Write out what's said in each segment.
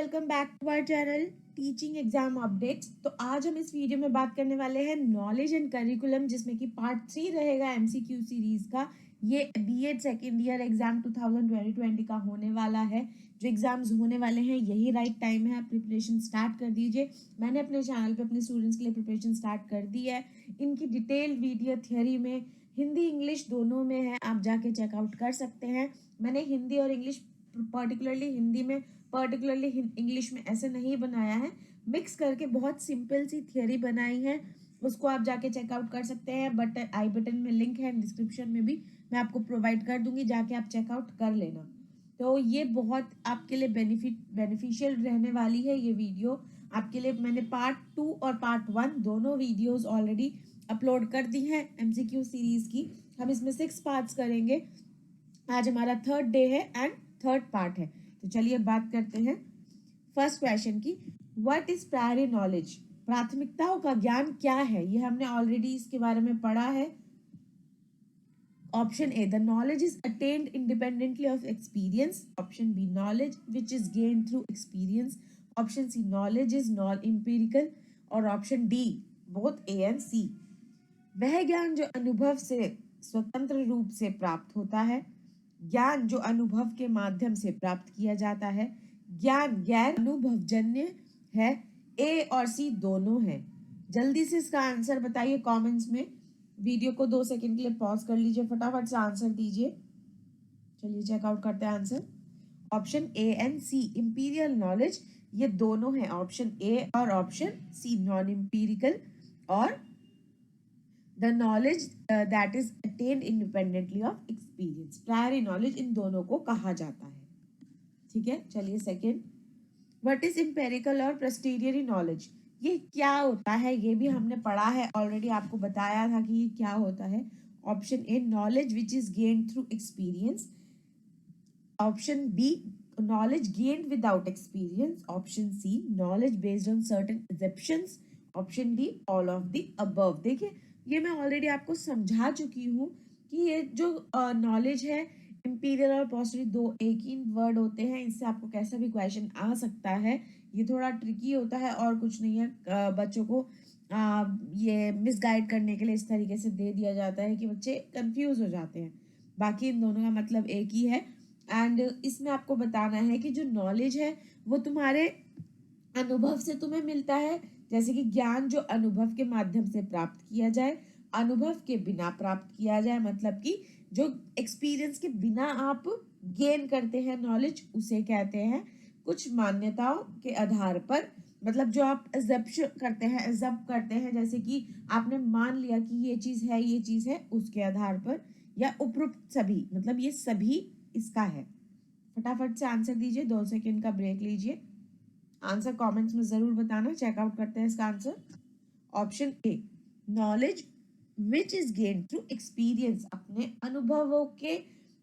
Welcome back to our channel teaching exam updates. तो आज हम इस वीडियो में बात करने वाले हैं नॉलेज एंड करिकुलम, जिसमें कि पार्ट 3 रहेगा एमसीक्यू सीरीज का। ये बीएड सेकेंड ईयर एग्जाम 2020 का होने वाला है। जो एग्जाम्स होने वाले हैं यही राइट टाइम है, प्रिपरेशन स्टार्ट कर दीजिए। मैंने अपने चैनल पे अपने स्टूडेंट्स के लिए प्रिपरेशन स्टार्ट कर दी है। इनकी डिटेल वीडियो थियोरी में हिंदी इंग्लिश दोनों में है, आप जाके चेकआउट कर सकते हैं। मैंने हिंदी और इंग्लिश पर्टिकुलरली हिंदी में पर्टिकुलरली इंग्लिश में ऐसे नहीं बनाया है, मिक्स करके बहुत सिंपल सी थियरी बनाई है। उसको आप जाके चेकआउट कर सकते हैं। बट आई बटन में लिंक है, डिस्क्रिप्शन में भी मैं आपको प्रोवाइड कर दूंगी, जाके आप चेकआउट कर लेना। तो ये बहुत आपके लिए बेनिफिशियल रहने वाली है ये वीडियो आपके लिए। मैंने पार्ट 2 और पार्ट 1 दोनों वीडियोस ऑलरेडी अपलोड कर दी हैं एमसीक्यू सीरीज की। हम इसमें 6 पार्ट्स करेंगे। आज हमारा थर्ड डे है एंड थर्ड पार्ट है। तो चलिए बात करते हैं फर्स्ट क्वेश्चन की। What is priori knowledge? प्राथमिकताओं का ज्ञान क्या है? ये हमने ऑलरेडी इसके बारे में पढ़ा है। Option A, the knowledge is attend independently of experience. Option B, knowledge which is gain through experience. Option C, knowledge is non empirical. और option D, both A and C. वह ज्ञान जो अनुभव से स्वतंत्र रूप से प्राप्त होता है, ज्ञान जो अनुभव के माध्यम से प्राप्त किया जाता है, ज्ञान गैर अनुभवजन्य है। ए और सी दोनों हैं। जल्दी से इसका आंसर बताइए कमेंट्स में। वीडियो को 2 सेकंड के लिए पॉज कर लीजिए, फटाफट से आंसर दीजिए। चलिए चेकआउट करते हैं answer. Option A and C, imperial knowledge, ये दोनों हैं। ऑप्शन ए और ऑप्शन सी नॉन इंपीरिकल, और the knowledge that is attend independently of experience. Priori knowledge इन दोनों को कहा जाता है। ठीक है, चलिए सेकेंड। व्हाट इज एम्पेरिकल और पोस्टीरियरी नॉलेज? ये क्या होता है? ये भी हमने पढ़ा है ऑलरेडी, आपको बताया था कि ये क्या होता है। Option A, knowledge which is gained through experience. Option B, knowledge gained without experience. Option C, knowledge based on certain assumptions. Option D, all of the above. देखिए, ये मैं ऑलरेडी आपको समझा चुकी हूँ कि ये जो नॉलेज है, इंपीरियल और पोस्टीरियर दो एक ही वर्ड होते हैं। इससे आपको कैसा भी क्वेश्चन आ सकता है। ये थोड़ा ट्रिकी होता है और कुछ नहीं है। बच्चों को ये मिसगाइड करने के लिए इस तरीके से दे दिया जाता है कि बच्चे कंफ्यूज हो जाते हैं। बाकी इन दोनों का मतलब एक ही है। एंड इसमें आपको बताना है कि जो नॉलेज है वो तुम्हारे अनुभव से तुम्हें मिलता है। जैसे कि ज्ञान जो अनुभव के माध्यम से प्राप्त किया जाए, अनुभव के बिना प्राप्त किया जाए, मतलब कि जो एक्सपीरियंस के बिना आप गेन करते हैं नॉलेज, उसे कहते हैं। कुछ मान्यताओं के आधार पर, मतलब जो आप एजम्पशन करते हैं, जैसे कि आपने मान लिया कि ये चीज है, उसके आधार पर, या उपरोक्त सभी, मतलब ये सभी इसका है। फटाफट से आंसर दीजिए, 2 सेकंड का ब्रेक लीजिए। आंसर कमेंट्स में जरूर बताना। चेकआउट करते हैं इसका answer. Option A, knowledge which is gain through experience. अपने अनुभवों के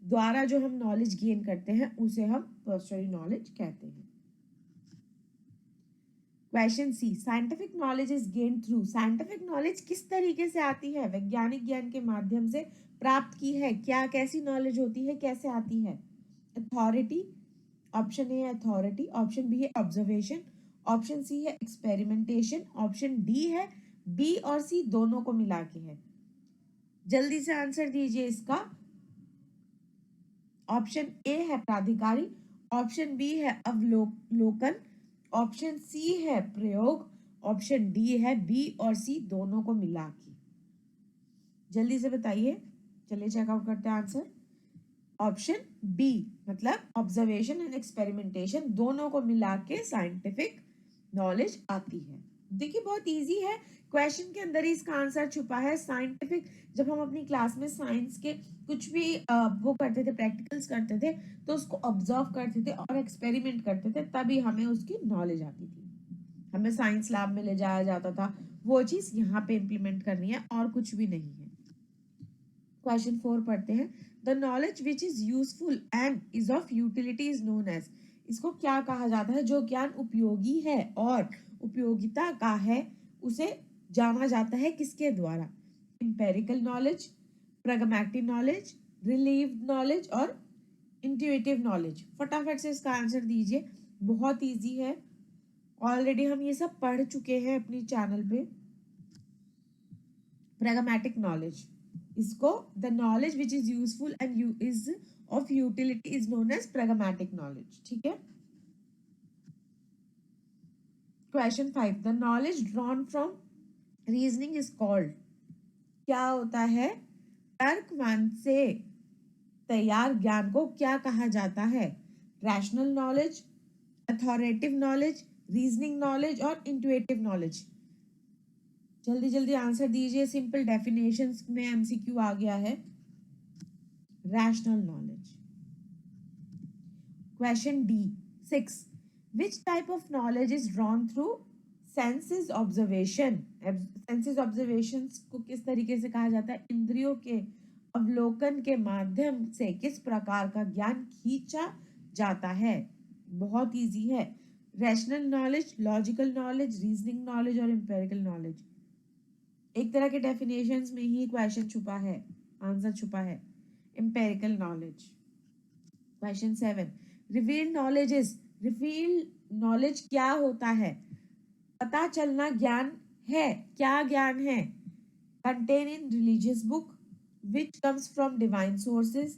द्वारा जो हम नॉलेज गेन करते हैं उसे हम पर्सनल नॉलेज कहते हैं। Question C, scientific knowledge is gain through. Scientific knowledge किस तरीके से आती है? वैज्ञानिक ज्ञान के माध्यम से प्राप्त की है। क्या कैसी नॉलेज होती है, कैसे आती है? अथॉरिटी। ऑप्शन ए है अथॉरिटी। ऑप्शन बी है ऑब्जर्वेशन। ऑप्शन सी है एक्सपेरिमेंटेशन। ऑप्शन डी है बी और सी दोनों को मिला के है। जल्दी से आंसर दीजिए इसका। ऑप्शन ए है प्राधिकारी। ऑप्शन बी है अवलोकन। ऑप्शन सी है प्रयोग। ऑप्शन डी है बी और सी दोनों को मिला के। जल्दी से बताइए। चलिए चेकआउट करते हैं आंसर। ऑप्शन बी, मतलब ऑब्जर्वेशन एंड एक्सपेरिमेंटेशन दोनों को मिला के साइंटिफिक नॉलेज आती है। देखिए बहुत इजी है, क्वेश्चन के अंदर ही इसका आंसर छुपा है। साइंटिफिक, जब हम अपनी क्लास में साइंस के कुछ भी वो करते थे, प्रैक्टिकल्स करते थे, तो उसको ऑब्जर्व करते थे और एक्सपेरिमेंट करते थे, तभी हमें उसकी नॉलेज आती थी। हमें साइंस लैब में ले जाया जाता था, वो चीज यहाँ पे इम्प्लीमेंट करनी है और कुछ भी नहीं है। क्वेश्चन 4 पढ़ते हैं। The knowledge which is useful and is of utility is known as. इसको क्या कहा जाता है? जो ज्ञान उपयोगी है और उपयोगिता का है, उसे जाना जाता है किसके द्वारा? Empirical knowledge, pragmatic knowledge, relieved knowledge और इंट्यूटिव नॉलेज। फटाफट से इसका आंसर दीजिए। बहुत इजी है, ऑलरेडी हम ये सब पढ़ चुके हैं अपनी चैनल पे। प्रैग्मेटिक नॉलेज, इसको the knowledge which is useful and you is of utility is known as pragmatic knowledge, ठीक है। Question 5, the knowledge drawn from reasoning is called, क्या होता है, तर्कमान से तैयार ज्ञान को क्या कहा जाता है, rational knowledge, authoritative knowledge, reasoning knowledge और इंट्यूटिव नॉलेज। जल्दी जल्दी आंसर दीजिए, सिंपल डेफिनेशंस में एमसीक्यू आ गया है। Rational knowledge. Question D 6, which type of knowledge is drawn through senses observation, senses observation को किस तरीके से कहा जाता है, इंद्रियों के अवलोकन के माध्यम से किस प्रकार का ज्ञान खींचा जाता है। बहुत इजी है, rational knowledge, logical knowledge, reasoning knowledge और एम्पिरिकल नॉलेज। एक तरह के डेफिनेशंस में ही क्वेश्चन छुपा है, आंसर छुपा है, empirical knowledge. Question 7, reveal knowledge is, reveal knowledge क्या होता है, पता चलना ज्ञान है, क्या ज्ञान है, contain in religious book, which comes from divine sources,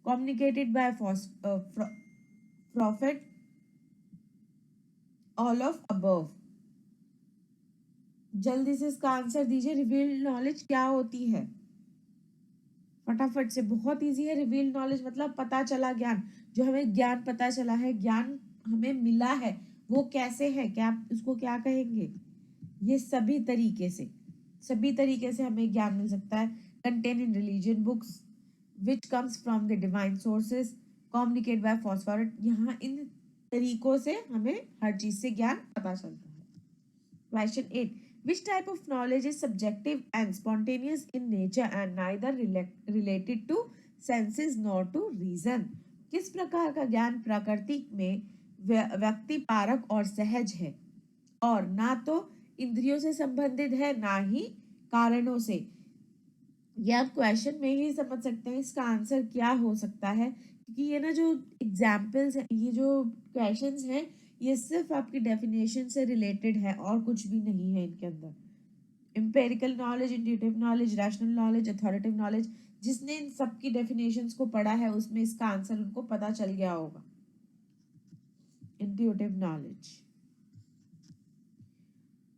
communicated by prophet, all of above। जल्दी से इसका आंसर दीजिए, रिवील्ड नॉलेज क्या होती है, फटाफट से, बहुत इजी है। रिवील्ड नॉलेज मतलब पता चला ज्ञान, जो हमें ज्ञान पता चला है, ज्ञान हमें मिला है, वो कैसे है, क्या उसको क्या कहेंगे, ये सभी तरीके से हमें ज्ञान मिल सकता है। Contain in religion books, which comes from the divine sources, communicate by phosphorate, यहाँ इन तरीकों से हमें हर चीज से ज्ञान पता चलता है। Question 8, which type of knowledge is subjective and spontaneous in nature and neither related to senses nor to reason, किस प्रकार का ज्ञान प्राकृतिक में व्यक्ति पारक और सहज है और ना तो इंद्रियों से संबंधित है ना ही कारणों से। ये आप क्वेश्चन में ही समझ सकते हैं इसका आंसर क्या हो सकता है, क्योंकि ये ना जो एग्जाम्पल्स हैं, ये जो क्वेश्चंस हैं, ये सिर्फ आपकी डेफिनेशन से रिलेटेड है और कुछ भी नहीं है इनके अंदर। Empirical knowledge, intuitive knowledge, rational knowledge, authoritative knowledge, जिसने इन सब की डेफिनेशंस को पढ़ा है उसमें इसका आंसर उनको पता चल गया होगा, intuitive knowledge.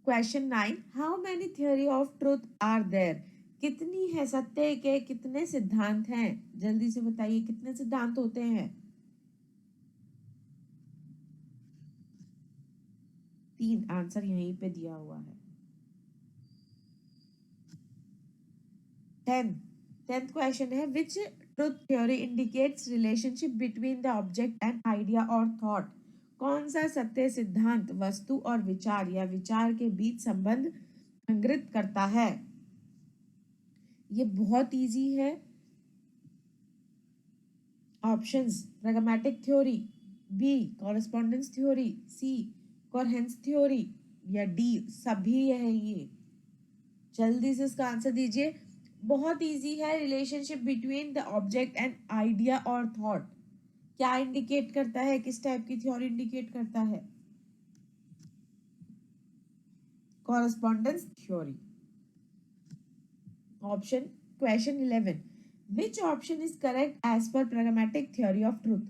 Question 9, how many theory of truth are there, कितनी है सत्य के कितने सिद्धांत हैं, जल्दी से बताइए कितने सिद्धांत होते हैं। 3, आंसर यहीं पे दिया हुआ है। 10th क्वेश्चन है, which truth theory indicates relationship between the object and idea और थॉट, कौन सा सत्य सिद्धांत वस्तु और विचार या विचार के बीच संबंध इंगित करता है। ये बहुत इजी है, options, pragmatic theory, B correspondence theory, C coherence theory या डी सभी है ये। जल्दी से इसका आंसर दीजिए, बहुत इजी है, relationship between the object and idea और थॉट क्या इंडिकेट करता है, किस टाइप की थ्योरी इंडिकेट करता है, correspondence theory. Option, question 11, which option is correct as per pragmatic theory of truth,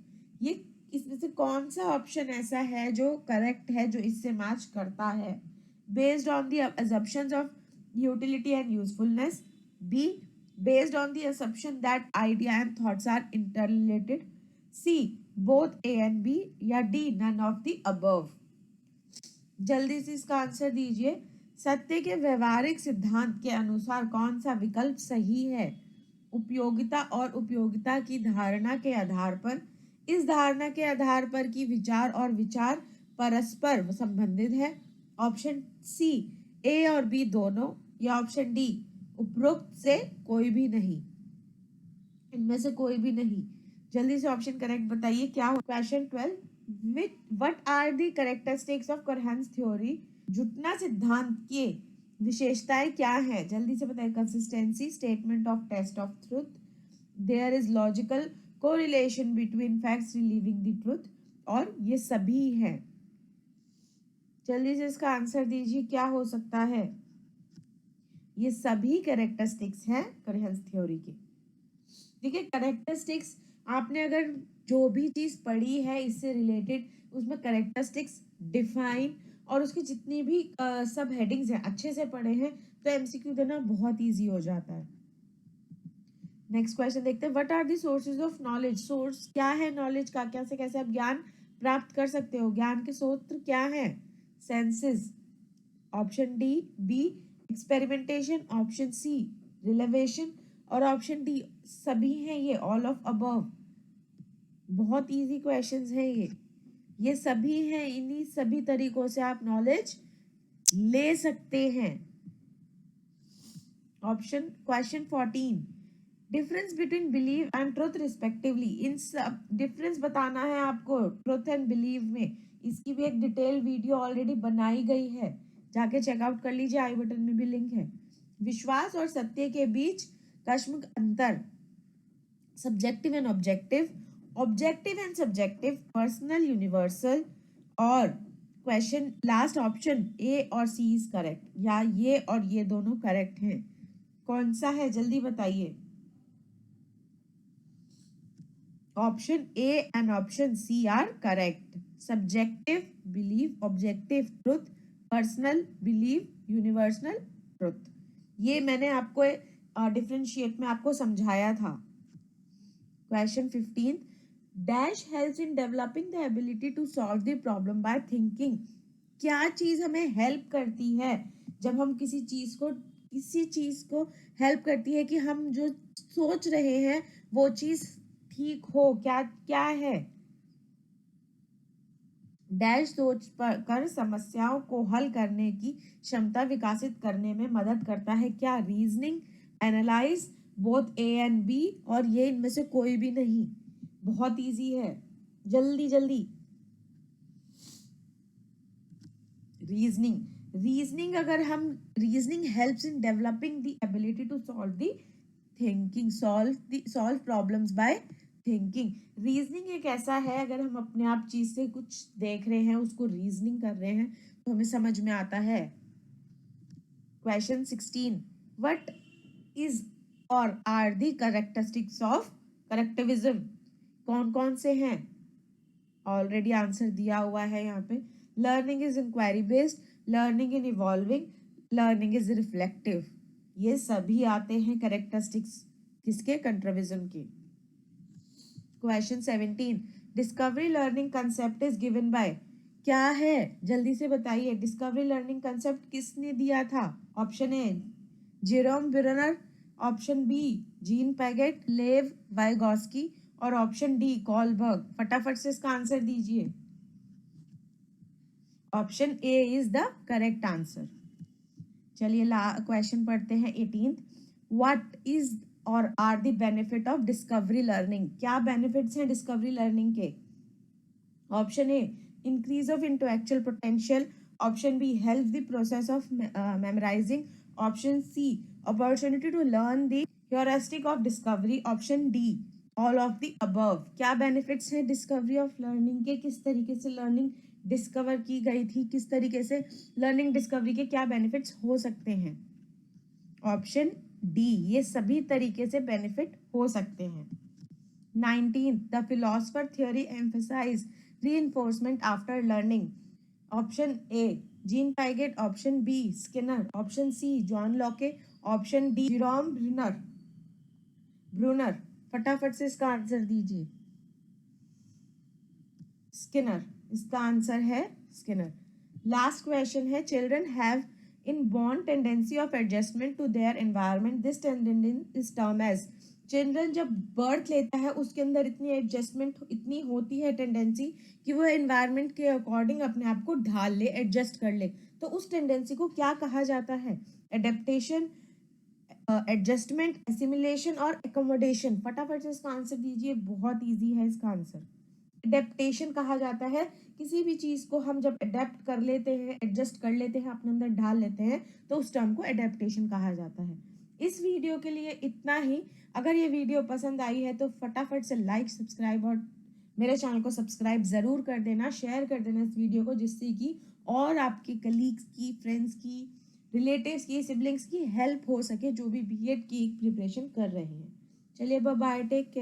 ये इसमें से कौन सा ऑप्शन ऐसा है जो करेक्ट है, जो इससे मैच करता है, based on the assumptions of utility and usefulness, B based on the assumption that idea and thoughts are interrelated, C both A and B या D none of the above। जल्दी से इसका answer दीजिए, सत्य के व्यवहारिक सिद्धांत के अनुसार कौन सा विकल्प सही है, उपयोगिता और उपयोगिता की धारणा के आधार पर, इस धारणा के आधार पर कि विचार और विचार परस्पर संबंधित है, ऑप्शन सी ए और बी दोनों, या ऑप्शन डी उपरोक्त से कोई भी नहीं, इनमें से कोई भी नहीं। जल्दी से ऑप्शन करेक्ट बताइए क्या हो। Question 12, what are the characteristics of coherence theory, जुटना सिद्धांत के विशेषताएं क्या है, जल्दी से बताइए। Consistency, statement of test of truth, there is logical correlation between facts relieving the truth, और ये सभी हैं। जल्दी से इसका आंसर दीजिए, क्या हो सकता है? ये सभी कैरेक्टरिस्टिक्स हैं कोहेरेंस थ्योरी के। ठीक है, कैरेक्टरिस्टिक्स आपने अगर जो भी चीज पढ़ी है इससे रिलेटेड, उसमें कैरेक्टरिस्टिक्स डिफाइन और उसकी जितनी भी सब हेडिंग्स हैं अच्छे से पढ़े हैं तो एमसीक्यू देना बहुत इजी हो जाता है। नेक्स्ट क्वेश्चन देखते हैं, what are the sources of knowledge? Source क्या है नॉलेज का, कैसे कैसे आप ज्ञान प्राप्त कर सकते हो, ज्ञान के स्रोत क्या है? Senses, option D B experimentation, option C revelation और ऑप्शन डी सभी हैं ये, ऑल ऑफ अबव। बहुत इजी क्वेश्चंस हैं ये सभी हैं, इन्हीं सभी तरीकों से आप नॉलेज ले सकते हैं। Option question 14, difference between believe and truth respectively. इन सब डिफरेंस बताना है आपको ट्रुथ एंड बिलीव में। इसकी भी एक डिटेल वीडियो ऑलरेडी बनाई गई है, जाके चेकआउट कर लीजिए, आई बटन में भी लिंक है। विश्वास और सत्य के बीच कश्म अंतर, subjective and objective, objective and subjective, personal universal. और क्वेश्चन लास्ट ऑप्शन ए और सी इज करेक्ट, या ये और ये दोनों करेक्ट हैं, कौन सा है जल्दी बताइए? Option A and option C are correct. Subjective believe, objective truth, personal believe, universal truth. ये मैंने आपको डिफरेंशिएट में आपको समझाया था। Question 15, dash helps in developing the ability to solve the problem by thinking. क्या चीज हमें हेल्प करती है जब हम किसी चीज को हेल्प करती है कि हम जो सोच रहे हैं वो चीज ठीक हो, क्या क्या है? डैश सोच कर समस्याओं को हल करने की क्षमता विकसित करने में मदद करता है, क्या? Reasoning, analyse, both A and B, और ये इनमें से कोई भी नहीं। बहुत इजी है, जल्दी जल्दी। रीजनिंग अगर हम reasoning helps in developing the ability to solve the thinking, solve problems by thinking. Reasoning एक ऐसा है, अगर हम अपने आप चीज से कुछ देख रहे हैं उसको रीजनिंग कर रहे हैं तो हमें समझ में आता है। क्वेश्चन 16, व्हाट इज और आर दी कैरेक्टरिस्टिक्स ऑफ करेक्टिविज्म? कौन कौन से हैं? ऑलरेडी आंसर दिया हुआ है यहाँ पे। Learning is inquiry based, learning in evolving, learning is reflective. ये सभी आते हैं कैरेक्टरिस्टिक्स किसके? कंट्रविज्म के। Question 17, discovery learning concept is given by. क्या है जल्दी से बताइए, डिस्कवरी लर्निंग कंसेप्ट किसने दिया था? Option A Jerome Bruner, option B Jean Piaget, Lev Vygotsky और ऑप्शन डी कॉलबर्ग। फटाफट से इसका आंसर दीजिए। Option A is the correct answer. चलिए क्वेश्चन पढ़ते हैं 18th, व्हाट इज और are the benefit of discovery learning? क्या बेनिफिट्स हैं डिस्कवरी लर्निंग के? Option A increase of intellectual potential, option B help the process of memorising, option C opportunity to learn the heuristic of discovery, option D all of the above. क्या benefits हैं discovery of learning के? किस तरीके से learning discover की गई थी, किस तरीके से लर्निंग डिस्कवरी के क्या बेनिफिट्स हो सकते हैं? ऑप्शन डी, ये सभी तरीके से बेनिफिट हो सकते हैं। 19, the philosopher theory emphasize reinforcement after learning. Option A Jean Piaget, option B Skinner, option C John Locke, option D Jerome Bruner. फटाफट से इसका आंसर दीजिए। स्किनर, इसका आंसर है स्किनर। लास्ट क्वेश्चन है, children have inborn tendency of adjustment to their environment, this tendency is term as. Children जब birth लेता है उसके अंदर इतनी एडजस्टमेंट, इतनी होती है टेंडेंसी कि वो एनवायरनमेंट के अकॉर्डिंग अपने आप को ढाल ले, एडजस्ट कर ले, तो उस टेंडेंसी को क्या कहा जाता है? एडेप्टेशन, एडजस्टमेंट, एसिमिलेशन और एकोमोडेशन। फटाफट से इसका आंसर दीजिए, बहुत इजी है इसका आंसर। एडेप्टेशन कहा जाता है किसी भी चीज को हम जब अडेप्ट कर लेते हैं, एडजस्ट कर लेते हैं, अपने अंदर ढाल लेते हैं, तो उस टर्म को एडेप्टेशन कहा जाता है। इस वीडियो के लिए इतना ही। अगर ये वीडियो पसंद आई है तो फटाफट से लाइक, सब्सक्राइब और मेरे चैनल को सब्सक्राइब ज़रूर कर देना, शेयर कर देना इस वीडियो को, जिससे कि और आपके कलीग्स की, फ्रेंड्स की, रिलेटिव्स की, सिबलिंग्स की हेल्प हो सके जो भी बीएड की प्रिपरेशन कर रहे हैं। चलिए बाय बाय, टेक केयर।